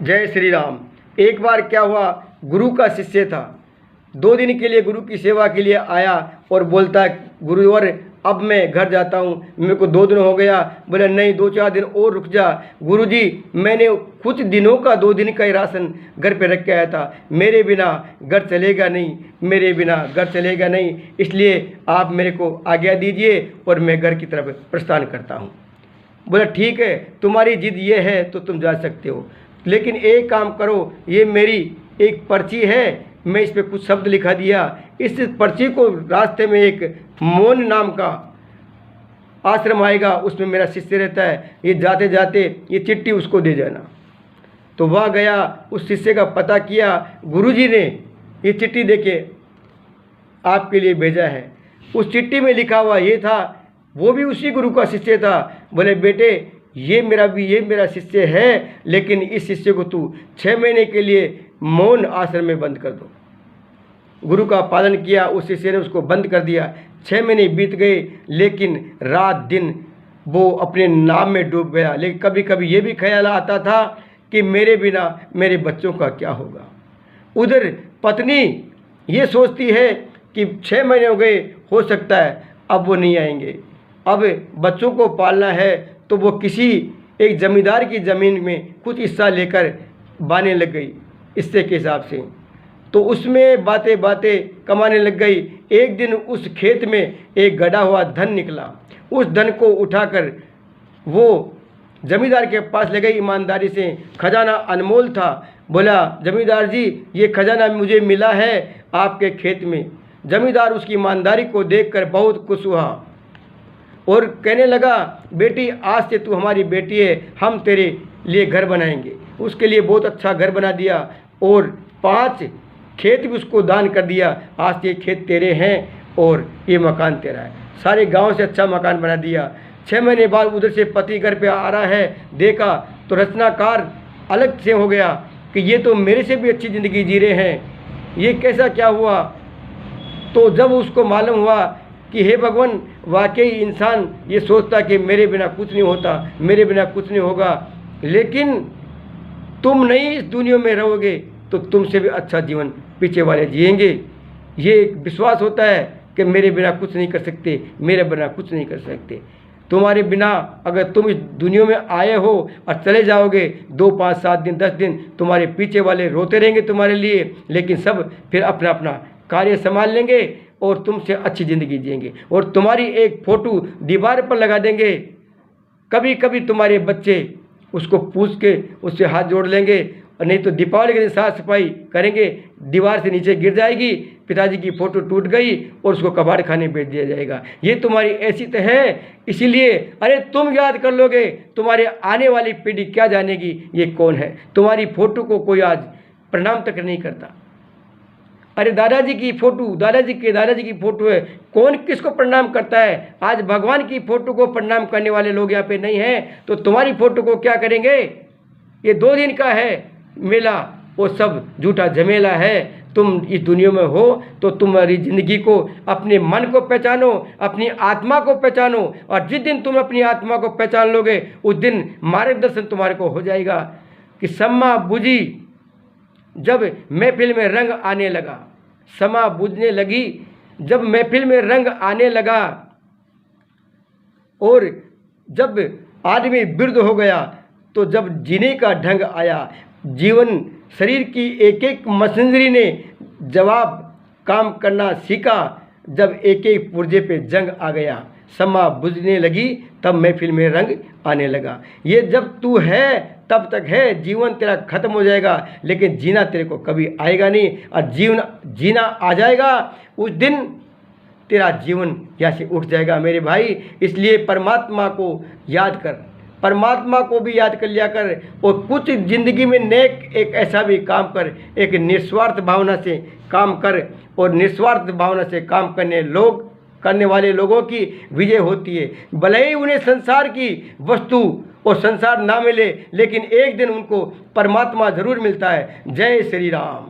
जय श्री राम। एक बार क्या हुआ, गुरु का शिष्य था, 2 दिन के लिए गुरु की सेवा के लिए आया और बोलता है गुरुवर अब मैं घर जाता हूँ, मेरे को 2 दिन हो गया। बोले नहीं 2-4 दिन और रुक जा। गुरुजी मैंने कुछ दिनों का 2 दिन का ही राशन घर पे रख के आया था, मेरे बिना घर चलेगा नहीं, मेरे बिना घर चलेगा नहीं, इसलिए आप मेरे को आज्ञा दीजिए और मैं घर की तरफ प्रस्थान करता हूँ। बोला ठीक है, तुम्हारी जिद ये है तो तुम जा सकते हो, लेकिन एक काम करो, ये मेरी एक पर्ची है, मैं इस पर कुछ शब्द लिखा दिया, इस पर्ची को रास्ते में एक मौन नाम का आश्रम आएगा, उसमें मेरा शिष्य रहता है, ये जाते जाते ये चिट्ठी उसको दे जाना। तो वहाँ गया, उस शिष्य का पता किया, गुरुजी ने ये चिट्ठी देके आपके लिए भेजा है। उस चिट्ठी में लिखा हुआ ये था, वो भी उसी गुरु का शिष्य था। बोले बेटे ये मेरा शिष्य है, लेकिन इस शिष्य को तू 6 महीने के लिए मौन आश्रम में बंद कर दो। गुरु का पालन किया, उस शिष्य ने उसको बंद कर दिया। 6 महीने बीत गए, लेकिन रात दिन वो अपने नाम में डूब गया। लेकिन कभी कभी ये भी ख्याल आता था कि मेरे बिना मेरे बच्चों का क्या होगा। उधर पत्नी ये सोचती है कि 6 महीने हो गए, हो सकता है अब वो नहीं आएंगे, अब बच्चों को पालना है, तो वो किसी एक जमींदार की ज़मीन में कुछ हिस्सा लेकर बाने लग गई हिस्से के हिसाब से। तो उसमें बातें कमाने लग गई। एक दिन उस खेत में एक गड़ा हुआ धन निकला, उस धन को उठाकर वो जमींदार के पास ले गई ईमानदारी से। खजाना अनमोल था। बोला जमींदार जी ये खजाना मुझे मिला है आपके खेत में। जमींदार उसकी ईमानदारी को देखकर बहुत खुश हुआ और कहने लगा बेटी आज से तू हमारी बेटी है, हम तेरे लिए घर बनाएंगे। उसके लिए बहुत अच्छा घर बना दिया और 5 खेत भी उसको दान कर दिया। आज ये खेत तेरे हैं और ये मकान तेरा है। सारे गांव से अच्छा मकान बना दिया। 6 महीने बाद उधर से पति घर पे आ रहा है, देखा तो रचनाकार अलग से हो गया कि ये तो मेरे से भी अच्छी ज़िंदगी जी रहे हैं, ये कैसा क्या हुआ। तो जब उसको मालूम हुआ कि हे भगवान वाकई इंसान ये सोचता कि मेरे बिना कुछ नहीं होता, मेरे बिना कुछ नहीं होगा, लेकिन तुम नहीं इस दुनिया में रहोगे तो तुमसे भी अच्छा जीवन पीछे वाले जिएंगे। ये एक विश्वास होता है कि मेरे बिना कुछ नहीं कर सकते, मेरे बिना कुछ नहीं कर सकते। तुम्हारे बिना अगर तुम इस दुनिया में आए हो और चले जाओगे 2, 5, 7 दिन 10 दिन, तुम्हारे पीछे वाले रोते रहेंगे तुम्हारे लिए, लेकिन सब फिर अपना अपना कार्य संभाल लेंगे और तुमसे अच्छी ज़िंदगी जिएंगे और तुम्हारी एक फ़ोटो दीवार पर लगा देंगे। कभी कभी तुम्हारे बच्चे उसको पूछ के उससे हाथ जोड़ लेंगे, और नहीं तो दीपावली के दिन साफ सफाई करेंगे, दीवार से नीचे गिर जाएगी, पिताजी की फ़ोटो टूट गई और उसको कबाड़ खाने भेज दिया जाएगा। ये तुम्हारी ऐसी तो है, इसीलिए अरे तुम याद कर लोगे, तुम्हारे आने वाली पीढ़ी क्या जानेगी ये कौन है। तुम्हारी फ़ोटो को कोई आज प्रणाम तक नहीं करता। अरे दादाजी की फ़ोटो, दादाजी की फ़ोटो है, कौन किसको प्रणाम करता है। आज भगवान की फ़ोटो को प्रणाम करने वाले लोग यहाँ पे नहीं हैं, तो तुम्हारी फ़ोटो को क्या करेंगे। ये 2 दिन का है मेला, वो सब झूठा झमेला है। तुम इस दुनिया में हो तो तुम्हारी ज़िंदगी को, अपने मन को पहचानो, अपनी आत्मा को पहचानो, और जिस दिन तुम अपनी आत्मा को पहचान लोगे उस दिन मार्गदर्शन तुम्हारे को हो जाएगा कि सम्मा बुझी जब महफिल में रंग आने लगा, समा बुझने लगी जब महफिल में रंग आने लगा, और जब आदमी वृद्ध हो गया तो जब जीने का ढंग आया। जीवन शरीर की एक एक मशीनरी ने जवाब काम करना सीखा जब एक एक पुर्जे पे जंग आ गया। समा बुझने लगी तब महफिल में रंग आने लगा। ये जब तू है तब तक है, जीवन तेरा खत्म हो जाएगा, लेकिन जीना तेरे को कभी आएगा नहीं, और जीवन जीना आ जाएगा उस दिन तेरा जीवन यहाँ से उठ जाएगा मेरे भाई। इसलिए परमात्मा को याद कर, परमात्मा को भी याद कर लिया कर, और कुछ ज़िंदगी में नेक एक ऐसा भी काम कर, एक निस्वार्थ भावना से काम कर, और निस्वार्थ भावना से काम करने वाले लोगों की विजय होती है। भले ही उन्हें संसार की वस्तु और संसार ना मिले, लेकिन एक दिन उनको परमात्मा ज़रूर मिलता है। जय श्री राम।